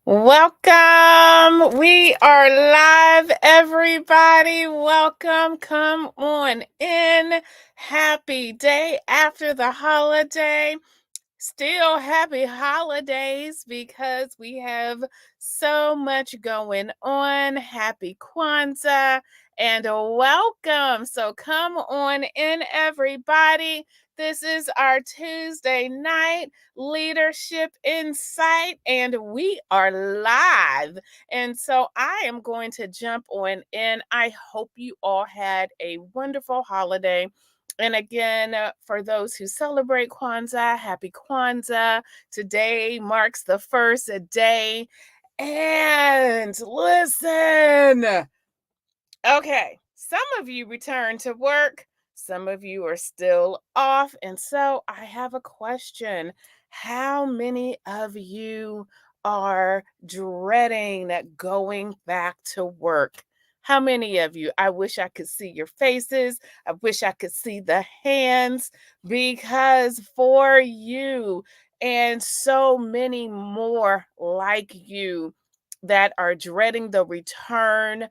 Welcome. We are live, everybody. Welcome. Come on in. Happy day after the holiday. Still happy holidays because we have so much going on. Happy Kwanzaa and welcome. So come on in, everybody. This is our Tuesday night leadership insight, and we are live. And so I am going to jump on in. I hope you all had a wonderful holiday. And again, for those who celebrate Kwanzaa, happy Kwanzaa. Today marks the first day. And listen, okay, some of you return to work, some of you are still off. And so I have a question. How many of you are dreading going back to work? How many of you? I wish I could see your faces. I wish I could see the hands because for you and so many more like you that are dreading the return,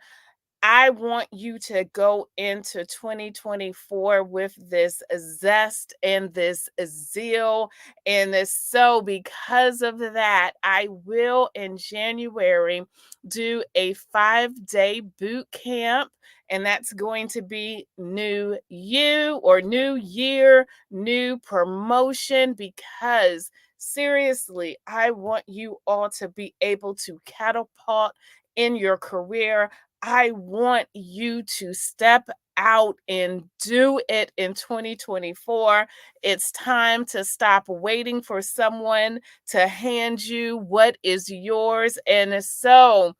I want you to go into 2024 with this zest and this zeal and this. So, because of that, I will in January do a 5-day boot camp. And that's going to be new you or new year, new promotion, because seriously, I want you all to be able to catapult in your career. I want you to step out and do it in 2024. It's time to stop waiting for someone to hand you what is yours. And so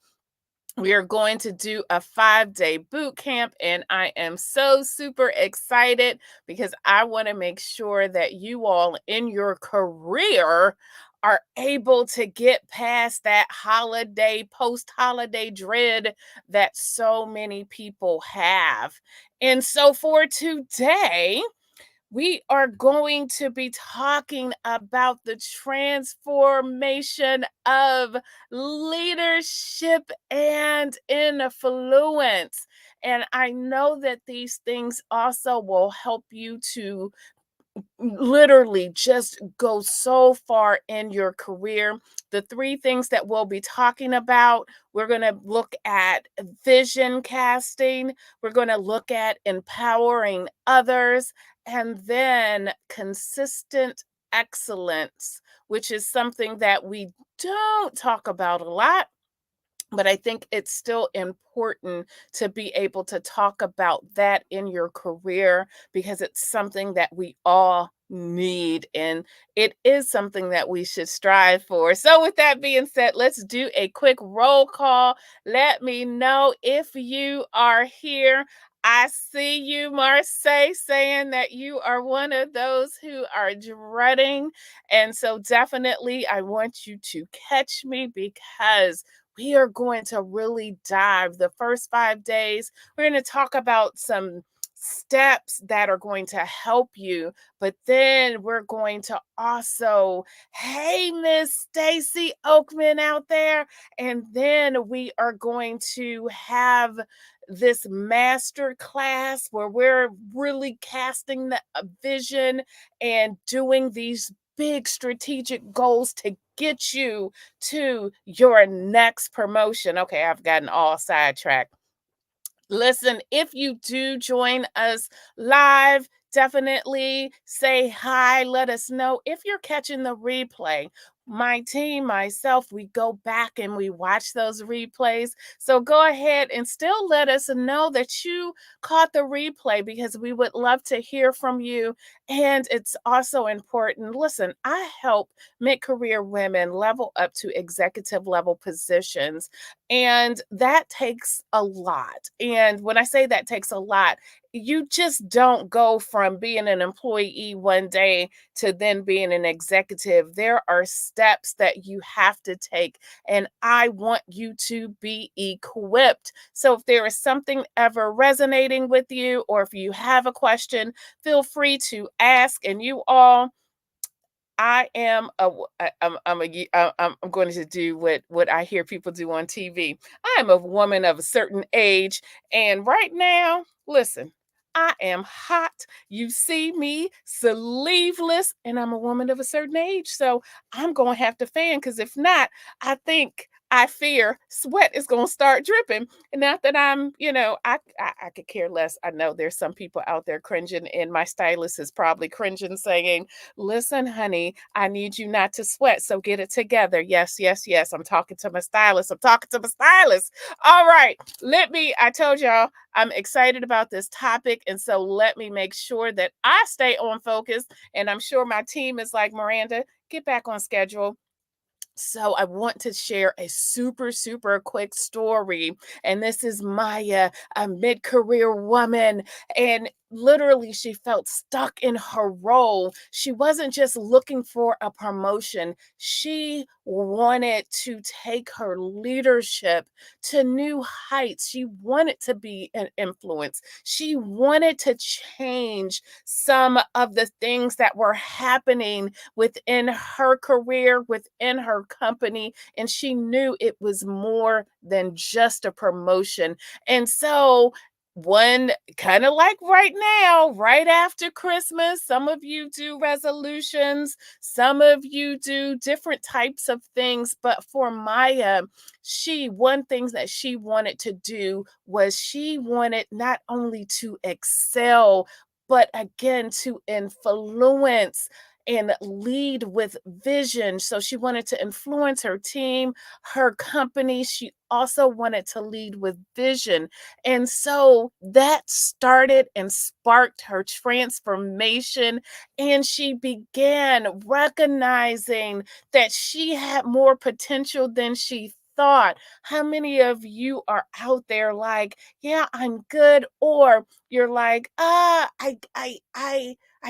we are going to do a 5-day boot camp, and I am so super excited because I want to make sure that you all in your career are able to get past that holiday, post holiday dread that so many people have. And so for today, we are going to be talking about the transformation of leadership and influence. And I know that these things also will help you to literally just go so far in your career. The three things that we'll be talking about, we're going to look at vision casting, we're going to look at empowering others, and then consistent excellence, which is something that we don't talk about a lot, but I think it's still important to be able to talk about that in your career because it's something that we all need, and it is something that we should strive for. So, with that being said, let's do a quick roll call. Let me know if you are here. I see you, Marseille, saying that you are one of those who are dreading. And so, definitely, I want you to catch me because we are going to really dive the first 5 days. We're going to talk about some steps that are going to help you, but then we're going to also, hey, Miss Stacy Oakman out there, and then we are going to have this master class where we're really casting the vision and doing these big strategic goals to get you to your next promotion. Okay, I've gotten all sidetracked. Listen, if you do join us live, definitely say hi. Let us know if you're catching the replay. My team, myself, we go back and we watch those replays. So go ahead and still let us know that you caught the replay because we would love to hear from you. And it's also important. Listen, I help mid career women level up to executive level positions. And that takes a lot. And when I say that takes a lot, you just don't go from being an employee one day to then being an executive. There are steps that you have to take, and I want you to be equipped. So if there is something ever resonating with you, or if you have a question, feel free to ask. And you all, I am a I'm I'm going to do what I hear people do on TV. I am a woman of a certain age, and right now, listen, I am hot. You see me sleeveless, and I'm a woman of a certain age, so I'm going to have to fan because if not, I fear sweat is going to start dripping. And not that I could care less. I know there's some people out there cringing, and my stylist is probably cringing, saying, listen, honey, I need you not to sweat. So get it together. Yes, yes, yes. I'm talking to my stylist. I'm talking to my stylist. All right. I told y'all I'm excited about this topic. And so let me make sure that I stay on focus. And I'm sure my team is like, Miranda, get back on schedule. So I want to share a super, super quick story. And this is Maya, a mid-career woman. And literally, she felt stuck in her role. She wasn't just looking for a promotion. She wanted to take her leadership to new heights. She wanted to be an influence. She wanted to change some of the things that were happening within her career, within her company, and she knew it was more than just a promotion. And so, one kind of like right now, right after Christmas, some of you do resolutions, some of you do different types of things. But for Maya, one thing that she wanted to do was she wanted not only to excel, but again, to influence and lead with vision. So she wanted to influence her team, her company. She also wanted to lead with vision. And so that started and sparked her transformation. And she began recognizing that she had more potential than she thought. How many of you are out there like, yeah, I'm good, or you're like, I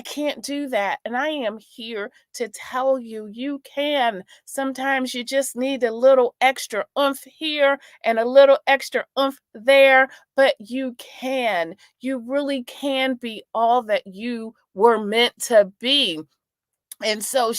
can't do that. And I am here to tell you, you can. Sometimes you just need a little extra oomph here and a little extra oomph there, but you can. You really can be all that you were meant to be. And so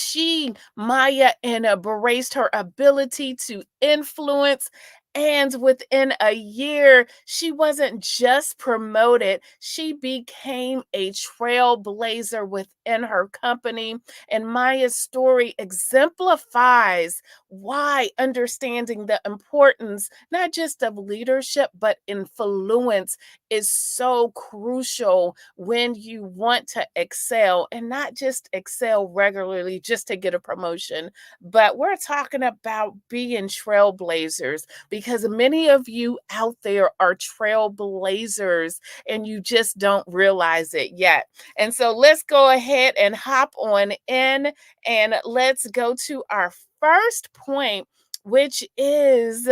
Maya, embraced her ability to influence. And within a year, she wasn't just promoted, she became a trailblazer within her company. And Maya's story exemplifies why understanding the importance, not just of leadership, but influence, is so crucial when you want to excel, and not just excel regularly just to get a promotion, but we're talking about being trailblazers, because many of you out there are trailblazers and you just don't realize it yet. And so let's go ahead and hop on in, and let's go to our first point, which is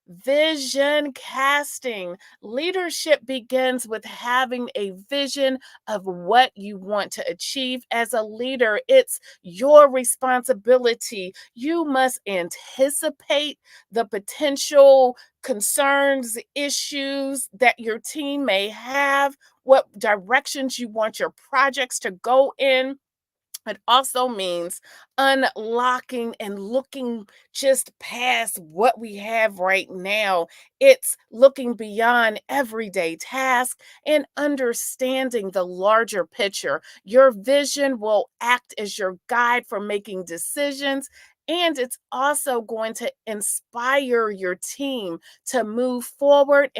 vision casting. Leadership begins with having a vision of what you want to achieve. As a leader, it's your responsibility. You must anticipate the potential concerns, issues that your team may have, what directions you want your projects to go in. It also means unlocking and looking just past what we have right now. It's looking beyond everyday tasks and understanding the larger picture. Your vision will act as your guide for making decisions. And it's also going to inspire your team to move forward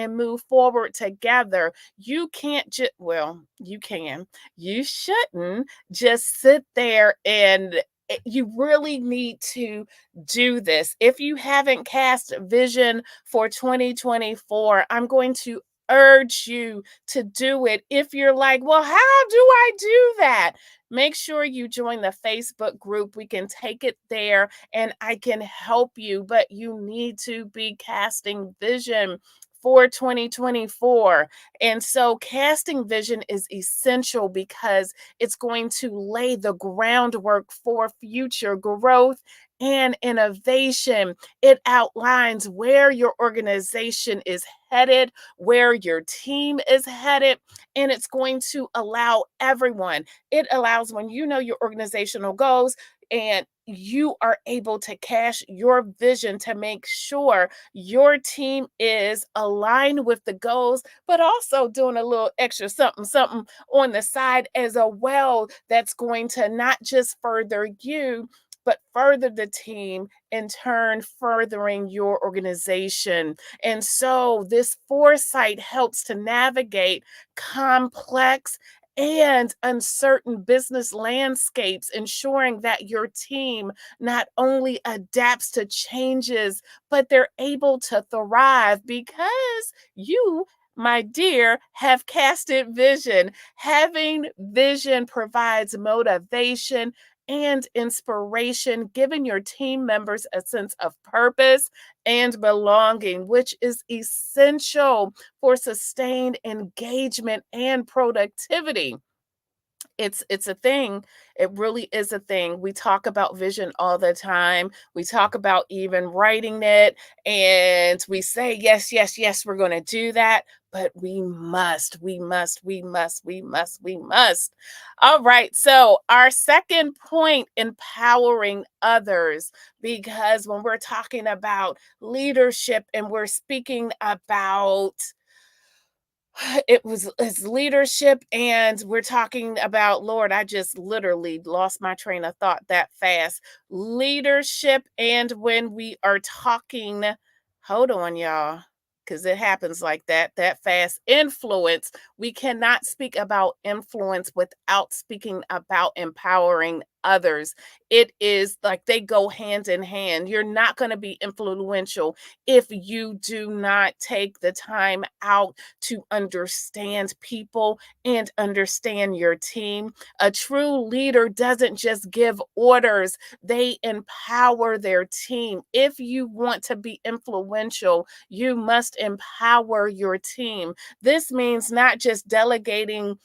together. You can't just, well, you can. You shouldn't just sit there and you really need to do this. If you haven't cast vision for 2024, I'm going to urge you to do it. If you're like, well, how do I do that? Make sure you join the Facebook group. We can take it there and I can help you, but you need to be casting vision for 2024. And so casting vision is essential because it's going to lay the groundwork for future growth and innovation. It outlines where your organization is headed, where your team is headed, and it's going to allow everyone. It allows, when you know your organizational goals, and you are able to cash your vision to make sure your team is aligned with the goals, but also doing a little extra something, something on the side as well that's going to not just further you, but further the team, in turn, furthering your organization. And so, this foresight helps to navigate complex and uncertain business landscapes, ensuring that your team not only adapts to changes, but they're able to thrive because you, my dear, have casted vision. Having vision provides motivation and inspiration, giving your team members a sense of purpose and belonging, which is essential for sustained engagement and productivity. It's a thing. It really is a thing. We talk about vision all the time. We talk about even writing it, and we say yes, yes, yes, we're going to do that, but we must. All right. So, our second point, empowering others, because when we're talking about leadership and we're speaking about it's leadership, and we're talking about, Lord, I just literally lost my train of thought that fast. Leadership, and when we are talking, hold on, y'all, because it happens like that fast. Influence. We cannot speak about influence without speaking about empowering others. It is like they go hand in hand. You're not going to be influential if you do not take the time out to understand people and understand your team. A true leader doesn't just give orders, they empower their team. If you want to be influential, you must empower your team. This means not just delegating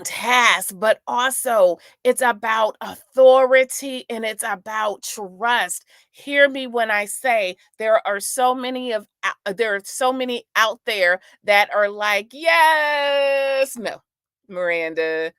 tasks, but also it's about authority and it's about trust. Hear me when I say there are so many out there that are like, yes, no, Miranda,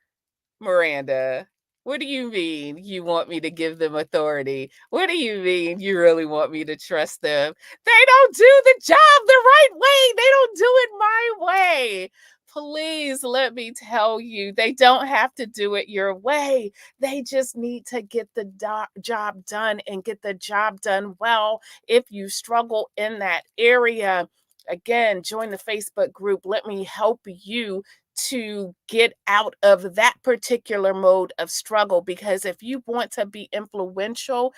Miranda, what do you mean you want me to give them authority? What do you mean you really want me to trust them? They don't do the job the right way. They don't do it my way. Please let me tell you, they don't have to do it your way. They just need to get the job done and get the job done well. If you struggle in that area, again, join the Facebook group. Let me help you to get out of that particular mode of struggle, because if you want to be influential,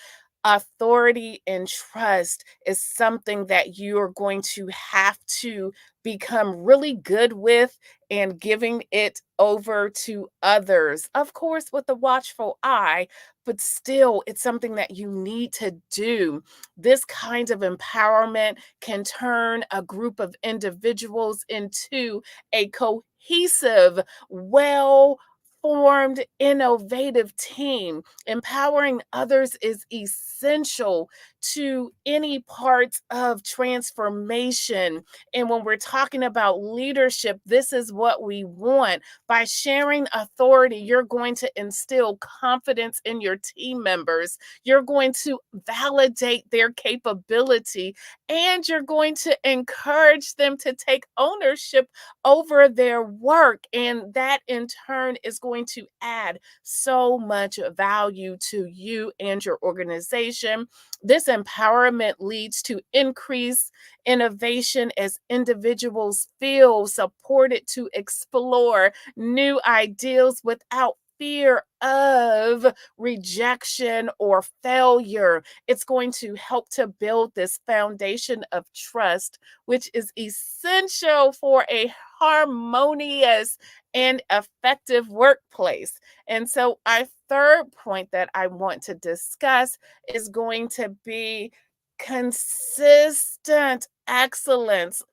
authority and trust is something that you are going to have to become really good with, and giving it over to others, of course with a watchful eye, but still it's something that you need to do. This kind of empowerment can turn a group of individuals into a cohesive, well formed, innovative team. Empowering others is essential to any parts of transformation. And when we're talking about leadership, this is what we want. By sharing authority, you're going to instill confidence in your team members. You're going to validate their capability, and you're going to encourage them to take ownership over their work. And that in turn is going to add so much value to you and your organization. This empowerment leads to increased innovation as individuals feel supported to explore new ideas without fear of rejection or failure. It's going to help to build this foundation of trust, which is essential for a harmonious and effective workplace. And so, our third point that I want to discuss is going to be consistent excellence.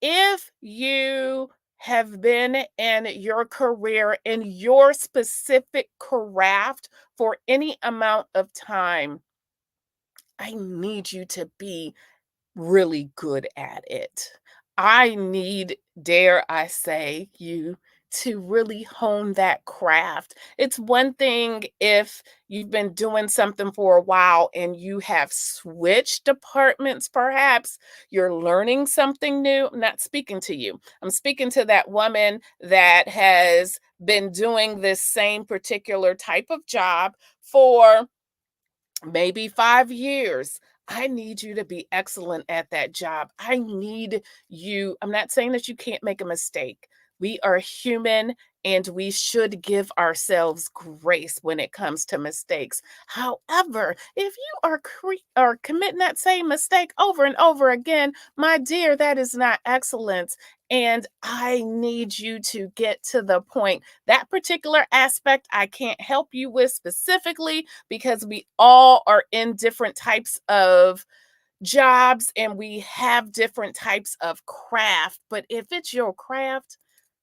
If you have been in your career, in your specific craft, for any amount of time, I need you to be really good at it. I need, dare I say, you to really hone that craft. It's one thing if you've been doing something for a while and you have switched departments, perhaps you're learning something new. I'm not speaking to you. I'm speaking to that woman that has been doing this same particular type of job for maybe 5 years. I need you to be excellent at that job. I need you. I'm not saying that you can't make a mistake. We are human and we should give ourselves grace when it comes to mistakes. However, if you are committing that same mistake over and over again, my dear, that is not excellence. And I need you to get to the point. That particular aspect I can't help you with specifically because we all are in different types of jobs and we have different types of craft. But if it's your craft,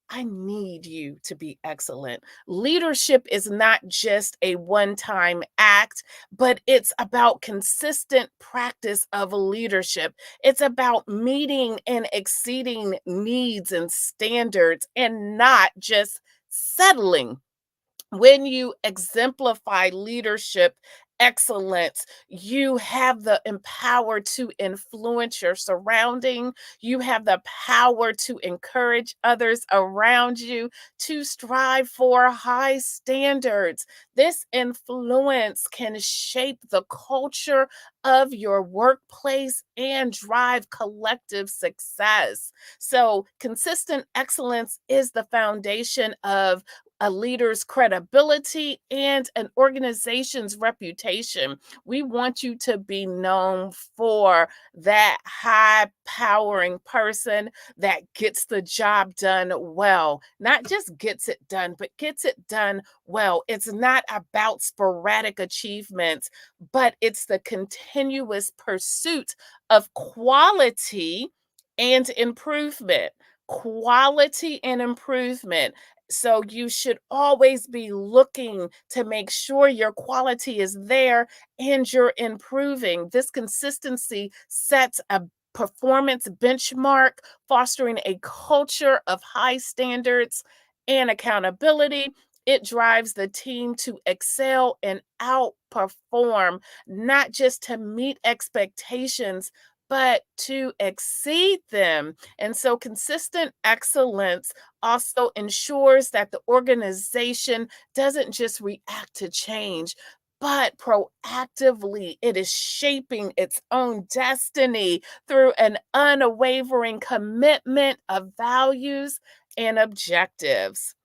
I need you to be excellent. Leadership is not just a one time act, but it's about consistent practice of leadership. It's about meeting and exceeding needs and standards and not just settling. When you exemplify leadership excellence, you have the empower to influence your surrounding. You have the power to encourage others around you to strive for high standards. This influence can shape the culture of your workplace and drive collective success. So consistent excellence is the foundation of a leader's credibility and an organization's reputation. We want you to be known for that high powering person that gets the job done well. Not just gets it done, but gets it done well. It's not about sporadic achievements, but it's the continuous pursuit of quality and improvement. Quality and improvement. So you should always be looking to make sure your quality is there and you're improving. This consistency sets a performance benchmark, fostering a culture of high standards and accountability. It drives the team to excel and outperform, not just to meet expectations, but to exceed them. And so, consistent excellence also ensures that the organization doesn't just react to change, but proactively it is shaping its own destiny through an unwavering commitment of values and objectives.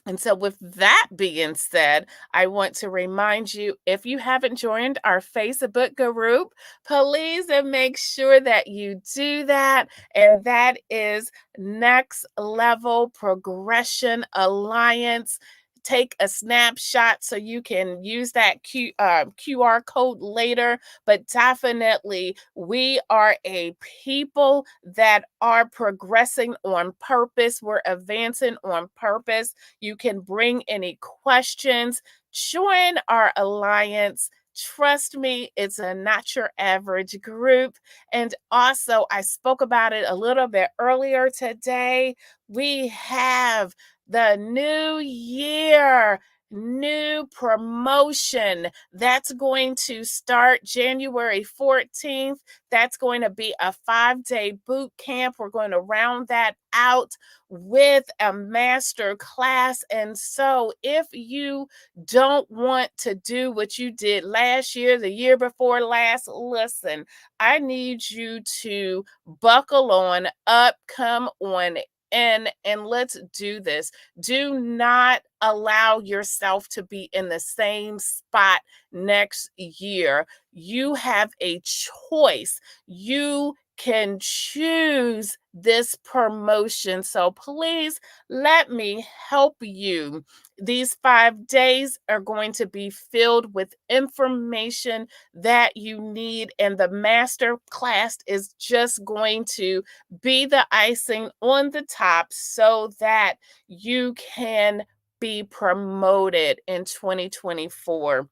And so, with that being said, I want to remind you if you haven't joined our Facebook group, please and make sure that you do that. And that is Next Level Progression Alliance. Take a snapshot so you can use that QR code later. But definitely, we are a people that are progressing on purpose. We're advancing on purpose. You can bring any questions. Join our alliance. Trust me, it's a not your average group. And also, I spoke about it a little bit earlier today. We have the new year, new promotion that's going to start January 14th. That's going to be a 5-day boot camp. We're going to round that out with a master class. And so, if you don't want to do what you did last year, the year before last, listen, I need you to buckle on up, come on and let's do this. Do not allow yourself to be in the same spot next year. You have a choice. You can choose this promotion. So please let me help you. These 5 days are going to be filled with information that you need, and the master class is just going to be the icing on the top so that you can be promoted in 2024.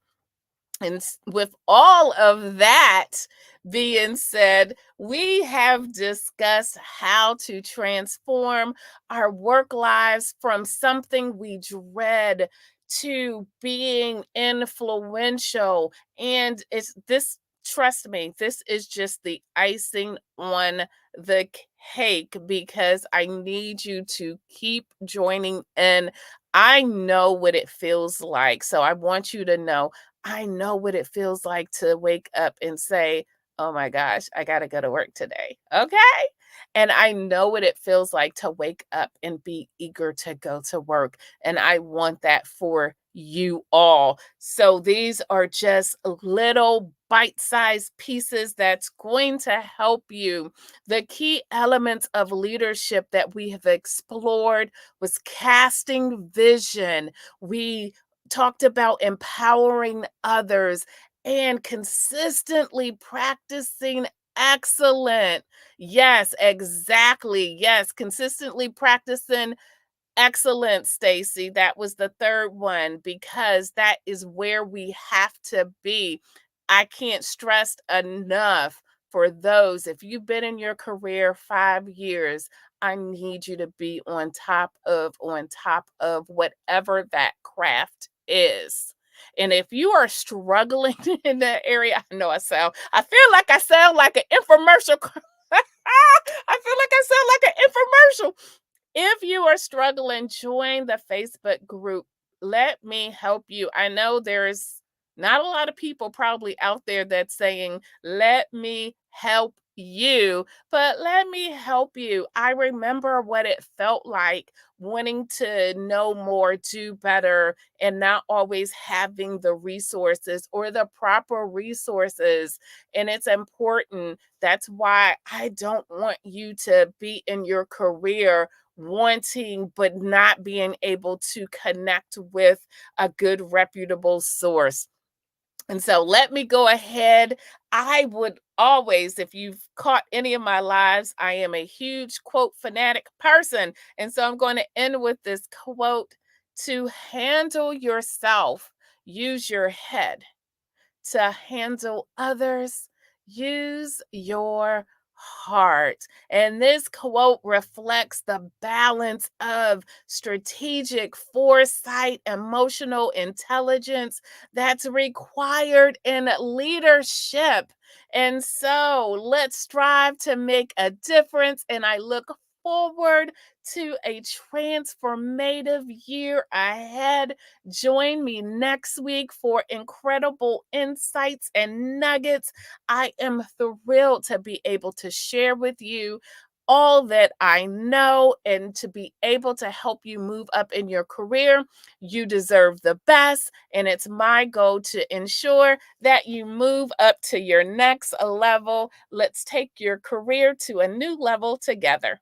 And with all of that being said, we have discussed how to transform our work lives from something we dread to being influential. And it's this, trust me, this is just the icing on the cake because I need you to keep joining in. I know what it feels like. So I want you to know I know what it feels like to wake up and say, oh my gosh, I got to go to work today. Okay. And I know what it feels like to wake up and be eager to go to work. And I want that for you all. So these are just little bite sized pieces that's going to help you. The key elements of leadership that we have explored was casting vision. We talked about empowering others and consistently practicing excellent. Yes, exactly. Yes, consistently practicing excellent, Stacy. That was the third one because that is where we have to be. I can't stress enough for those. If you've been in your career 5 years, I need you to be on top of whatever that craft is. And if you are struggling in that area, I feel like I sound like an infomercial. I feel like I sound like an infomercial. If you are struggling, join the Facebook group. Let me help you. I know there's not a lot of people probably out there that's saying, let me help you, but let me help you. I remember what it felt like wanting to know more, do better, and not always having the resources or the proper resources. And it's important. That's why I don't want you to be in your career wanting but not being able to connect with a good reputable source. And so let me go ahead. I would always, if you've caught any of my lives, I am a huge quote fanatic person. And so I'm going to end with this quote: to handle yourself, use your head. To handle others, use your heart. And this quote reflects the balance of strategic foresight, emotional intelligence that's required in leadership. And so let's strive to make a difference. And I look forward to a transformative year ahead. Join me next week for incredible insights and nuggets. I am thrilled to be able to share with you all that I know and to be able to help you move up in your career. You deserve the best, and it's my goal to ensure that you move up to your next level. Let's take your career to a new level together.